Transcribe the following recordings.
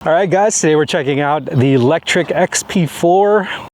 All right, guys, today we're checking out the Lectric XP4.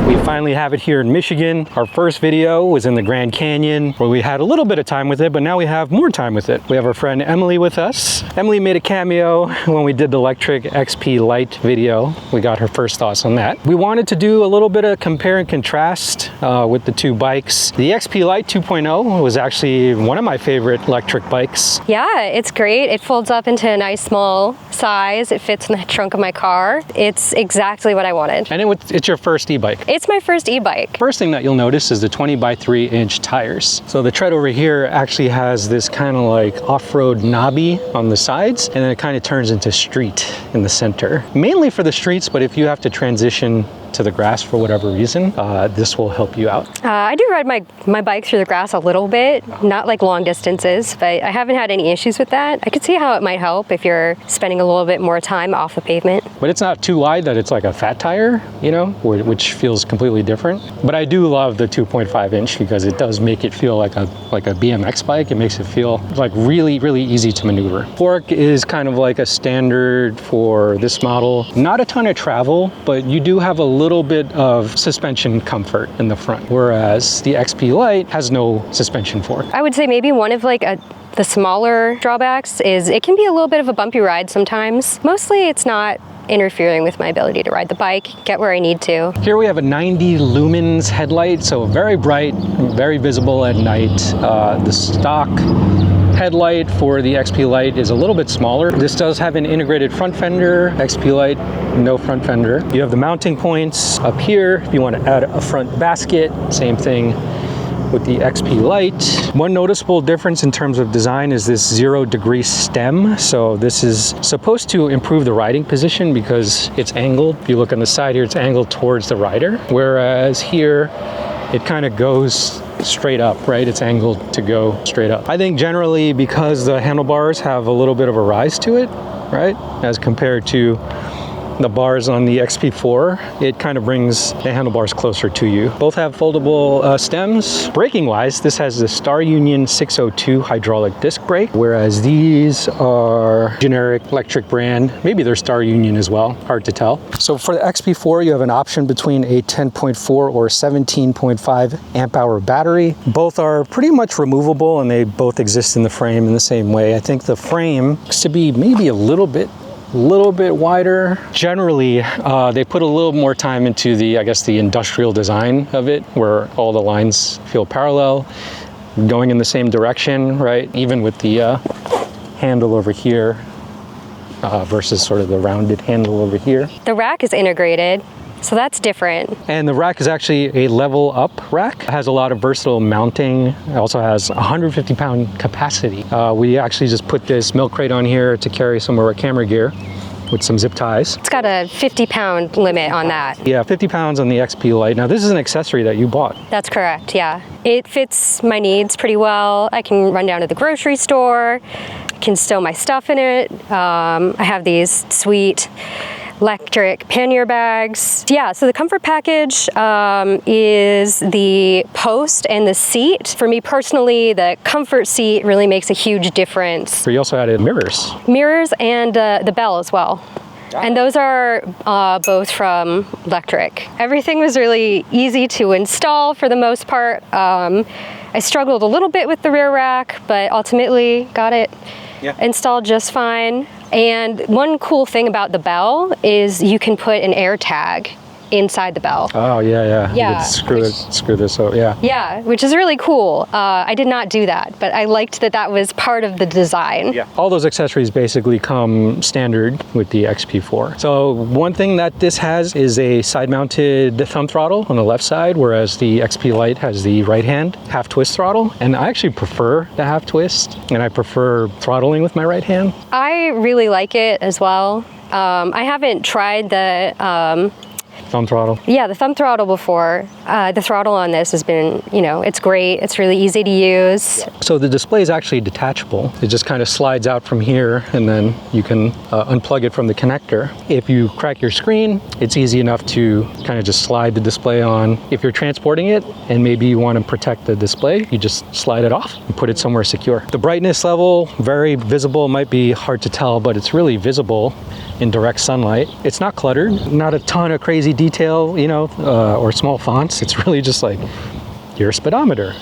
We finally have it here in Michigan. Our first video was in the Grand Canyon where we had a little bit of time with it, but now we have more time with it. We have our friend Emily with us. Emily made a cameo when we did the Lectric XP Lite video. We got her first thoughts on that. We wanted to do a little bit of compare and contrast with the two bikes. The XP Lite 2.0 was actually one of my favorite electric bikes. Yeah, it's great. It folds up into a nice small size. It fits in the trunk of my car. It's exactly what I wanted. And it's your first e-bike. It's my first e-bike. First thing that you'll notice is the 20 by 3 inch tires. So the tread over here actually has this kind of like off-road knobby on the sides, and then it kind of turns into street in the center. Mainly for the streets, but if you have to transition to the grass for whatever reason, this will help you out. I do ride my bike through the grass a little bit, not like long distances, but I haven't had any issues with that. I could see how it might help if you're spending a little bit more time off the pavement. But it's not too wide that it's like a fat tire, you know, which feels completely different. But I do love the 2.5 inch because it does make it feel like a BMX bike. It makes it feel like really, really easy to maneuver. Fork is kind of like a standard for this model. Not a ton of travel, but you do have a little bit of suspension comfort in the front, whereas the XP Lite has no suspension fork. I would say maybe one of the smaller drawbacks is it can be a little bit of a bumpy ride sometimes. Mostly it's not interfering with my ability to ride the bike, get where I need to. Here we have a 90 lumens headlight, so very bright, very visible at night. The stock headlight for the XP Lite is a little bit smaller. This does have an integrated front fender. XP Lite, no front fender. You have the mounting points up here if you want to add a front basket. Same thing with the XP Lite. One noticeable difference in terms of design is this 0-degree stem. So this is supposed to improve the riding position because it's angled. If you look on the side here, it's angled towards the rider. Whereas here, it kind of goes straight up, right? It's angled to go straight up. I think generally because the handlebars have a little bit of a rise to it, right? As compared to the bars on the XP4, it kind of brings the handlebars closer to you. Both have foldable stems. Braking wise, this has the Star Union 602 hydraulic disc brake, whereas these are generic electric brand. Maybe they're Star Union as well, hard to tell. So for the XP4, you have an option between a 10.4 or 17.5 amp hour battery. Both are pretty much removable and they both exist in the frame in the same way. I think the frame looks to be maybe a little bit wider. Generally, they put a little more time into the, I guess, the industrial design of it, where all the lines feel parallel, going in the same direction, right? Even with the handle over here versus sort of the rounded handle over here. The rack is integrated, so that's different. And the rack is actually a level up rack. It has a lot of versatile mounting. It also has 150-pound capacity. We actually just put this milk crate on here to carry some of our camera gear with some zip ties. It's got a 50-pound limit on that. Yeah, 50 pounds on the XP Lite. Now this is an accessory that you bought. That's correct, yeah. It fits my needs pretty well. I can run down to the grocery store, can stow my stuff in it. I have these sweet Lectric pannier bags. Yeah, so the comfort package is the post and the seat. For me personally, the comfort seat really makes a huge difference. So you also added mirrors. Mirrors and the bell as well. And those are both from Lectric. Everything was really easy to install for the most part. I struggled a little bit with the rear rack, but ultimately got it installed just fine. And one cool thing about the bell is you can put an air tag inside the bell. Oh, yeah. You could screw this up, yeah. Yeah, which is really cool. I did not do that, but I liked that was part of the design. Yeah. All those accessories basically come standard with the XP4. So one thing that this has is a side-mounted thumb throttle on the left side, whereas the XP Lite has the right-hand half-twist throttle. And I actually prefer the half-twist, and I prefer throttling with my right hand. I really like it as well. I haven't tried the Thumb throttle. Yeah, the thumb throttle before. The throttle on this has been, you know, it's great. It's really easy to use. So the display is actually detachable. It just kind of slides out from here, and then you can unplug it from the connector. If you crack your screen, it's easy enough to kind of just slide the display on. If you're transporting it and maybe you want to protect the display, you just slide it off and put it somewhere secure. The brightness level, very visible, might be hard to tell, but it's really visible in direct sunlight. It's not cluttered, not a ton of crazy detail, you know, or small fonts. It's really just like your speedometer,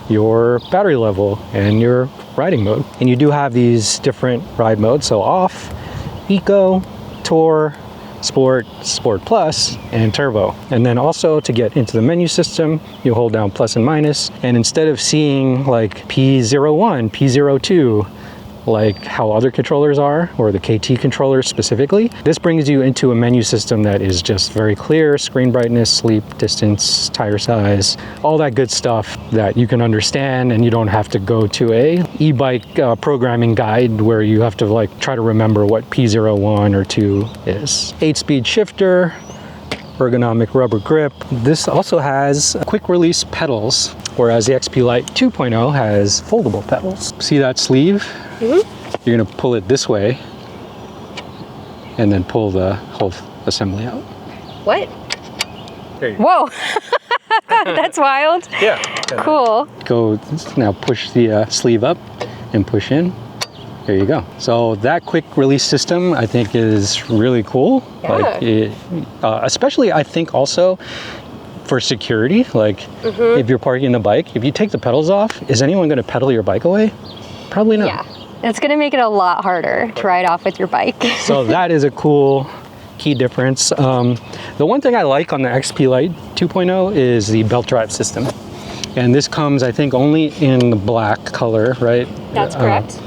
your battery level, and your riding mode. And you do have these different ride modes, so off, eco, tour, sport, sport plus, and turbo. And then also to get into the menu system, you hold down plus and minus, and instead of seeing like P01, P02, like how other controllers are, or the KT controllers specifically, this brings you into a menu system that is just very clear: screen brightness, sleep, distance, tire size, all that good stuff that you can understand, and you don't have to go to a e-bike programming guide where you have to like try to remember what P01 or 2 is. 8-speed shifter, ergonomic rubber grip. This also has quick release pedals, whereas the XP Lite 2.0 has foldable pedals. See that sleeve? Mm-hmm. You're gonna pull it this way and then pull the whole assembly out. What? There you go. Whoa, that's wild. Yeah. Cool. Go now, push the sleeve up and push in. There you go. So that quick release system, I think, is really cool. Yeah. Like it, especially I think also for security, like if you're parking the bike, if you take the pedals off, is anyone going to pedal your bike away? Probably not. Yeah, it's going to make it a lot harder to ride off with your bike. So that is a cool key difference. The one thing I like on the XP Lite 2.0 is the belt drive system. And this comes, I think, only in the black color, right? That's correct.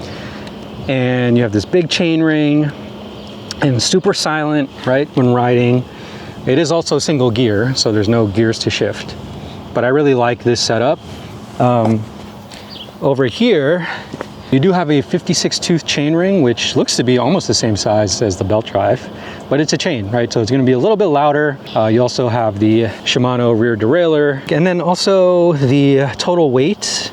And you have this big chain ring and super silent, right, when riding. It is also single gear, so there's no gears to shift. But I really like this setup. Over here, you do have a 56 tooth chain ring, which looks to be almost the same size as the belt drive, but it's a chain, right? So it's gonna be a little bit louder. You also have the Shimano rear derailleur, and then also the total weight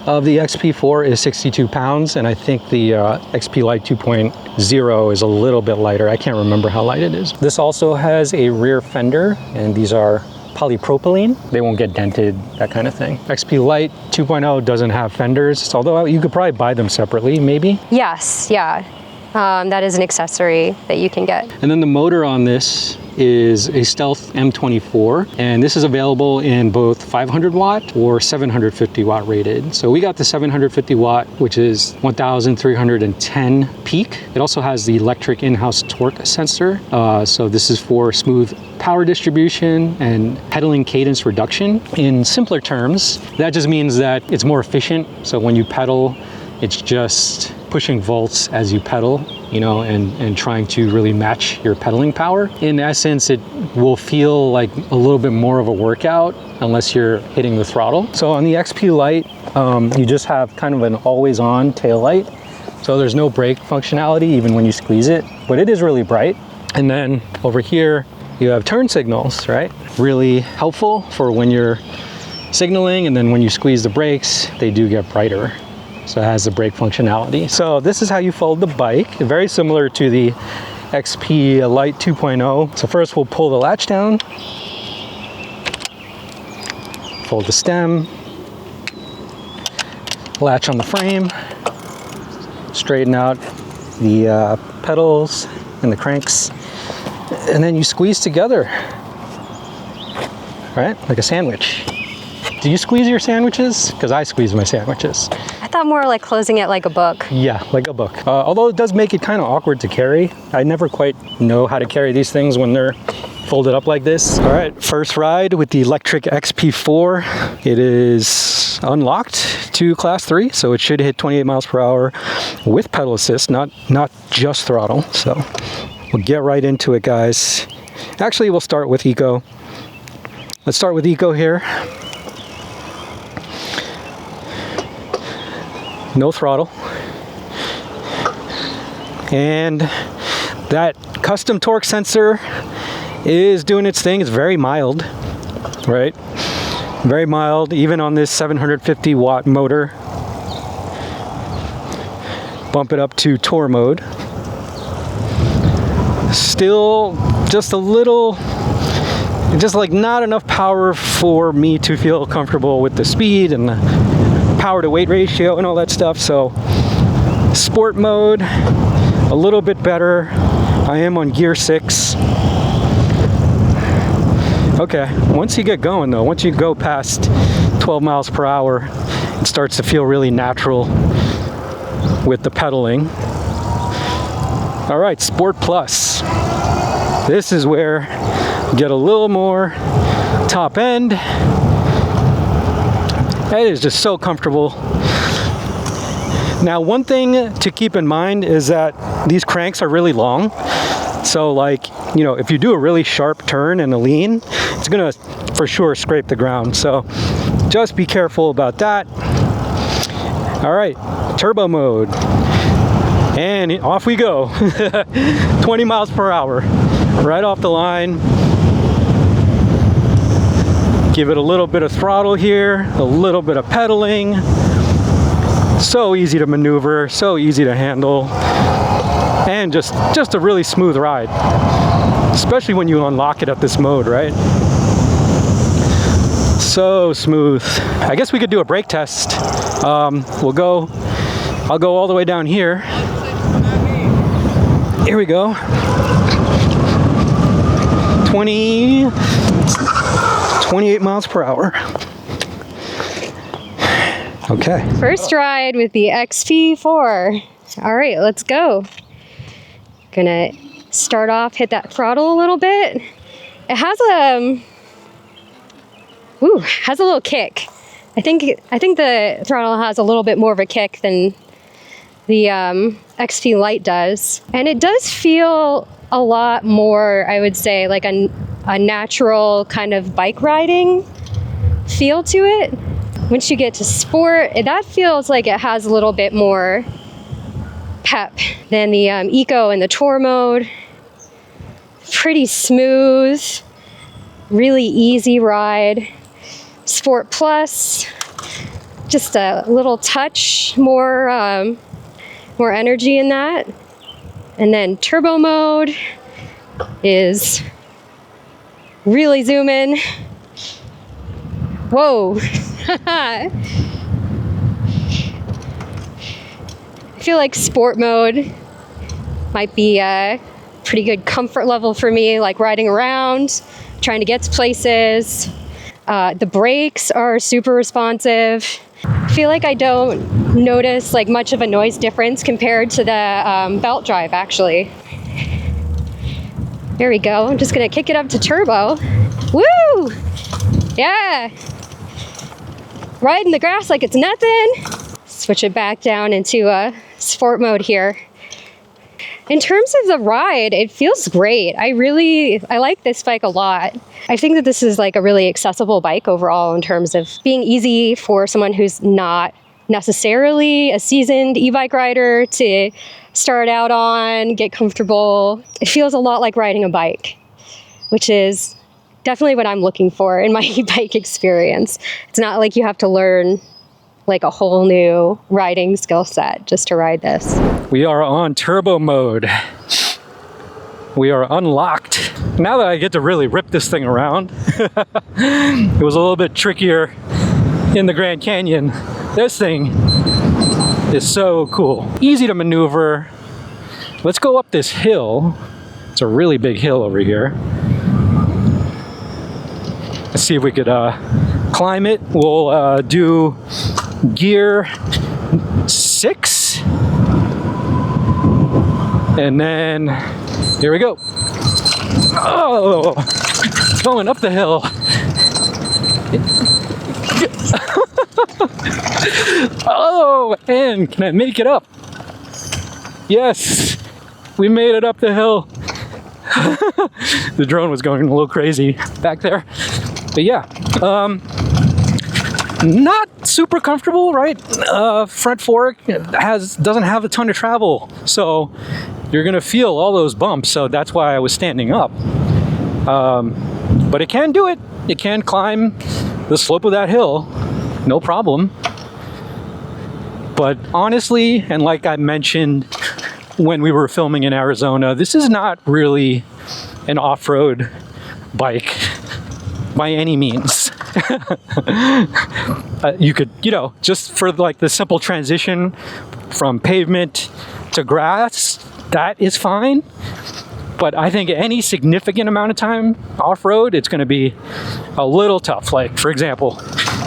of the XP4 is 62 pounds, and I think the XP Lite 2.0 is a little bit lighter. I can't remember how light it is. This also has a rear fender, and these are polypropylene. They won't get dented, that kind of thing. XP Lite 2.0 doesn't have fenders, although you could probably buy them separately, maybe? Yes, yeah. That is an accessory that you can get. And then the motor on this is a Stealth M24, and this is available in both 500 watt or 750 watt rated. So we got the 750 watt, which is 1,310 peak. It also has the electric in-house torque sensor. So this is for smooth power distribution and pedaling cadence reduction. In simpler terms, that just means that it's more efficient. So when you pedal, it's just pushing volts as you pedal, you know, and trying to really match your pedaling power. In essence, it will feel like a little bit more of a workout unless you're hitting the throttle. So on the XP Lite, you just have kind of an always on tail light. So there's no brake functionality even when you squeeze it, but it is really bright. And then over here, you have turn signals, right? Really helpful for when you're signaling, and then when you squeeze the brakes, they do get brighter. So it has the brake functionality. So this is how you fold the bike, very similar to the XP Lite 2.0. So first we'll pull the latch down, fold the stem, latch on the frame, straighten out the pedals and the cranks, and then you squeeze together, right? Like a sandwich. Do you squeeze your sandwiches? Because I squeeze my sandwiches. I thought more like closing it like a book. Yeah, like a book. Although it does make it kind of awkward to carry. I never quite know how to carry these things when they're folded up like this. All right, first ride with the Lectric XP4. It is unlocked to class 3, so it should hit 28 miles per hour with pedal assist, not just throttle. So we'll get right into it, guys. Actually, we'll start with eco. Let's start with eco here. No throttle, and that custom torque sensor is doing its thing. It's very mild, right? Very mild, even on this 750 watt motor. Bump it up to tour mode. Still just a little, just like not enough power for me to feel comfortable with the speed and the power to weight ratio and all that stuff. So sport mode, a little bit better. I am on gear 6. Okay, once you get going though, once you go past 12 miles per hour, it starts to feel really natural with the pedaling. All right, Sport Plus. This is where you get a little more top end. It is just so comfortable. Now, one thing to keep in mind is that these cranks are really long. So like, you know, if you do a really sharp turn and a lean, it's gonna for sure scrape the ground. So just be careful about that. All right, turbo mode. And off we go. 20 miles per hour, right off the line. Give it a little bit of throttle here, a little bit of pedaling. So easy to maneuver, so easy to handle. And just a really smooth ride, especially when you unlock it at this mode, right? So smooth. I guess we could do a brake test. I'll go all the way down here. Here we go. 28 miles per hour. Okay. First ride with the XP4. All right, let's go. Gonna start off, hit that throttle a little bit. It has has a little kick. I think the throttle has a little bit more of a kick than the XP Lite does. And it does feel a lot more, I would say, like a natural kind of bike riding feel to it. Once you get to sport, that feels like it has a little bit more pep than the eco and the tour mode. Pretty smooth, really easy ride. Sport Plus, just a little touch more energy in that. And then turbo mode is really zooming. Whoa. I feel like sport mode might be a pretty good comfort level for me, like riding around, trying to get to places. The brakes are super responsive. I feel like I don't notice like much of a noise difference compared to the belt drive, actually. There we go. I'm just gonna kick it up to turbo. Woo! Yeah! Riding the grass like it's nothing. Switch it back down into sport mode here. In terms of the ride, it feels great. I like this bike a lot. I think that this is like a really accessible bike overall in terms of being easy for someone who's not necessarily a seasoned e-bike rider to start out on, get comfortable. It feels a lot like riding a bike, which is definitely what I'm looking for in my e-bike experience. It's not like you have to learn like a whole new riding skill set just to ride this. We are on turbo mode. We are unlocked. Now that I get to really rip this thing around, it was a little bit trickier in the Grand Canyon. This thing is so cool. Easy to maneuver. Let's go up this hill. It's a really big hill over here. Let's see if we could climb it. We'll do gear 6. And then, here we go. Oh, going up the hill. Oh, and can I make it up? Yes, we made it up the hill. The drone was going a little crazy back there. But yeah, not super comfortable, right? Front fork doesn't have a ton of travel, so you're gonna feel all those bumps. So that's why I was standing up. But it can do it. It can climb the slope of that hill, no problem. But honestly, and like I mentioned when we were filming in Arizona, this is not really an off-road bike by any means. You could, you know, just for like the simple transition from pavement to grass, that is fine. But I think any significant amount of time off-road, it's going to be a little tough. Like, for example,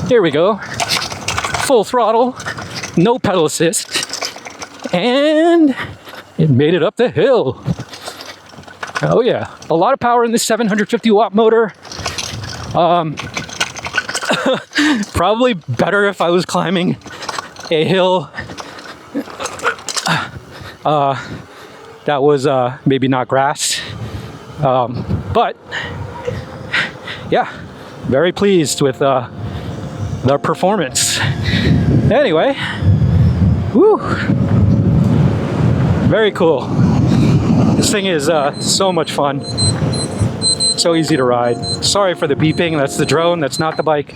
here we go, full throttle, no pedal assist, and it made it up the hill. Oh yeah, a lot of power in this 750 watt motor. Probably better if I was climbing a hill that was maybe not grass. But yeah, very pleased with the performance. Anyway, woo, very cool. This thing is so much fun. So easy to ride. Sorry for the beeping, that's the drone, that's not the bike.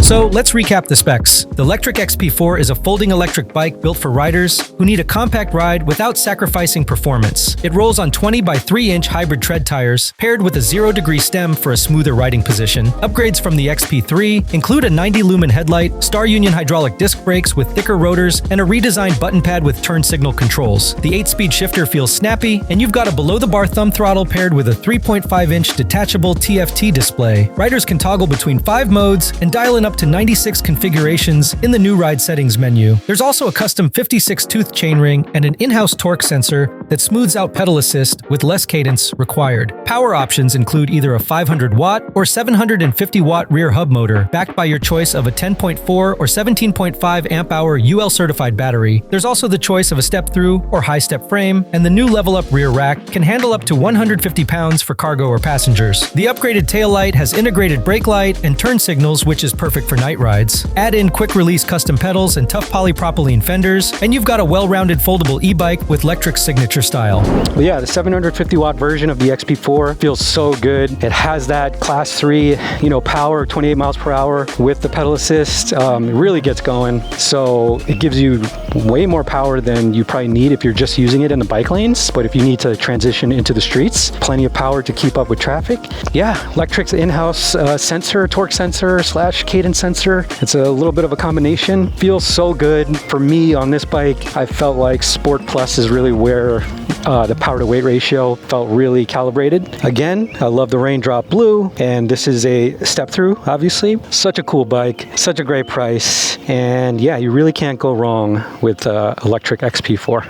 So let's recap the specs. The Lectric XP4 is a folding electric bike built for riders who need a compact ride without sacrificing performance. It rolls on 20 by 3-inch hybrid tread tires, paired with a 0-degree stem for a smoother riding position. Upgrades from the XP3 include a 90-lumen headlight, Star Union hydraulic disc brakes with thicker rotors, and a redesigned button pad with turn signal controls. The 8-speed shifter feels snappy, and you've got a below-the-bar thumb throttle paired with a 3.5-inch detachable TFT display. Riders can toggle between 5 modes and dial in up to 96 configurations in the new ride settings menu. There's also a custom 56-tooth chainring and an in-house torque sensor that smooths out pedal assist with less cadence required. Power options include either a 500-watt or 750-watt rear hub motor, backed by your choice of a 10.4 or 17.5 amp-hour UL-certified battery. There's also the choice of a step-through or high-step frame, and the new level-up rear rack can handle up to 150 pounds for cargo or passengers. The upgraded taillight has integrated brake light and turn signals, which is perfect for night rides. Add in quick-release custom pedals and tough polypropylene fenders, and you've got a well-rounded foldable e-bike with Lectric's signature style. But yeah, the 750-watt version of the XP4 feels so good. It has that class 3, you know, power, 28 miles per hour with the pedal assist. It really gets going. So it gives you way more power than you probably need if you're just using it in the bike lanes. But if you need to transition into the streets, plenty of power to keep up with traffic. Yeah, Lectric's in-house sensor, torque sensor / cadence sensor. It's a little bit of a combination. Feels so good. For me on this bike, I felt like Sport Plus is really where the power to weight ratio felt really calibrated. Again, I love the Raindrop Blue, and this is a step through, obviously. Such a cool bike, such a great price, and yeah, you really can't go wrong with Lectric XP4.